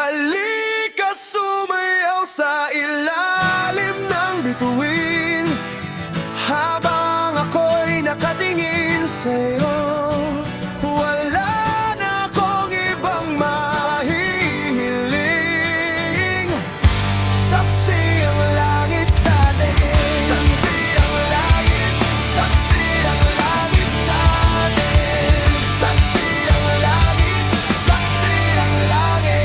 Halika sumayaw sa ilalim ng bituin, habang ako'y nakatingin sa'yo. Wala na akong ibang mahihiling. Saksi ang langit sa atin. Saksi ang langit. Saksi ang langit sa atin. Saksi ang langit. Saksi ang langit.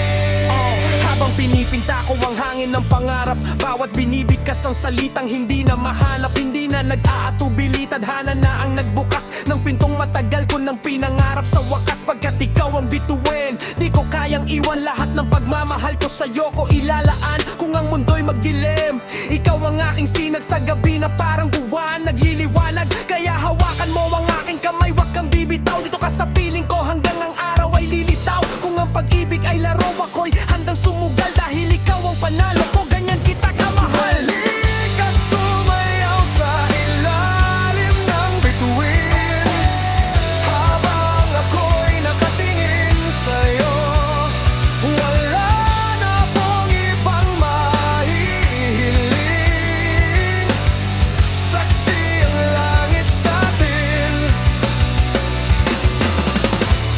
Habang pinipinta ko ang hangin ng pangarap, bawat binibigkas ang salitang hindi na mahanap. Hindi na nag-aatubili, tadhana na ang nagbukas ng pintong matagal ko nang pinangarap. Sa wakas, pagkat ikaw ang bituin, di ko kayang iwan lahat ng pagmamahal ko sa'yo ko ilalaan. Kung ang mundo'y magdilim, ikaw ang aking sinag sa gabi na parang buwan nagliliwanag. Kaya hawakan mo ang aking kamay, wag kang bibitaw. Dito ka sa piling ko hanggang ang araw ay lilitaw. Kung ang pag-ibig ay laro, ako'y handang sumugal dahil ikaw ang panalo ko, ganyan kita kamahal. Halika sumayaw sa ilalim ng bituin, habang ako'y nakatingin sa'yo. Wala na akong ibang mahihiling. Saksi ang langit sa atin.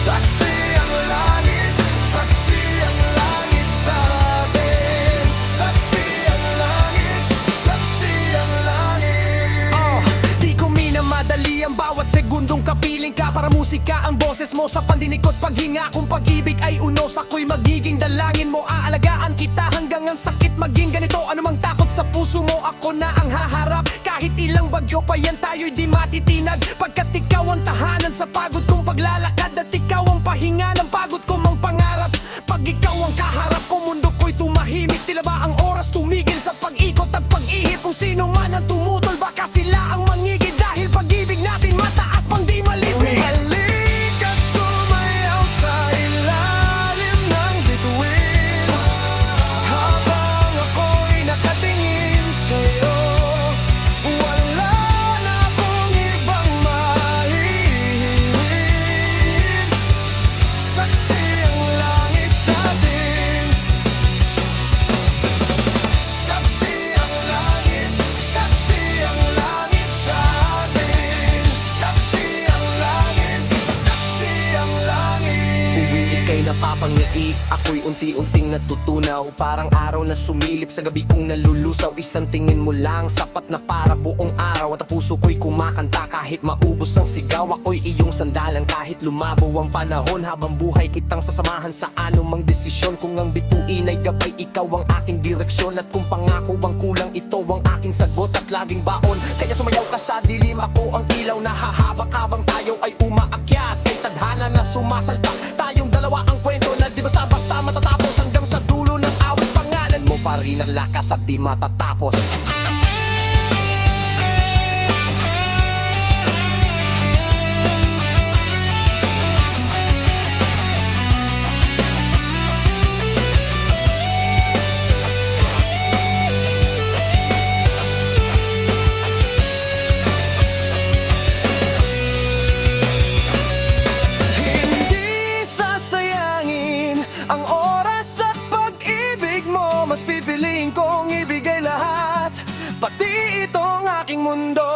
Saksi ang langit. Saksi ang langit sa atin. Saksi ang langit. Saksi ang langit. Di ko minamadali ang bawat segundong kapiling ka. Para musika ang boses mo sa pandinig ko't paghinga. Kung pag-ibig ay unos, ako'y magiging dalangin mo. Aalagaan kita hanggang ang sakit maging ganito. Anumang takot sa puso mo, ako na ang haharap. Kahit ilang bagyo pa yan, tayo'y di matitinag. Pagkat ikaw ang tahanan sa pagod kong paglalakad, at ikaw ang pahinga ng pagod ko mang pangarap. Pag ikaw ang kaharap ko, mundo ko'y tumahimik. Tila ba ang oras tumigil sa pag-ikot at pag-ihip? Kung sino man ang tumutol, baka sila ang mangigid. Dahil pag-ibig natin mataas pang di malibig. Halika sumayaw sa ilalim ng bituin, habang ako'y nakatingin sa'yo. Wala na akong ibang mahihiling. Saksi ang langit sa atin. Saksi ang langit. Saksi ang langit sa atin. Saksi ang langit. Saksi ang langit. Tuwing ika'y napapangiti, ako'y unti-unting natutunaw. Parang araw na sumilip sa gabi kong nalulusaw. Isang tingin mo lang, sapat na para buong araw. At ang puso ko'y kumakanta kahit maubos ang sigaw. Ako'y iyong sandalan kahit lumabo ang panahon. Habang buhay kitang sasamahan sa anumang desisyon. Kung ang bituin ay gabay, ikaw ang aking direksyon. At kung pangako bang kulang, ito ang aking sagot at laging baon. Kaya sumayaw ka sa dilim, ako ang ilaw na hahabak habang tayo ay umaakyat. Kay tadhana na sumasalpak, tayong dalawa ang kwento na di basta-basta matatapos. Hanggang sa dulo ng awit, pangalan mo pa rin ang lakas at di matatapos. Hindi sasayangin ang oras at pag-ibig mo. Mas pipiliin kong ibigay lahat, pati itong aking mundo.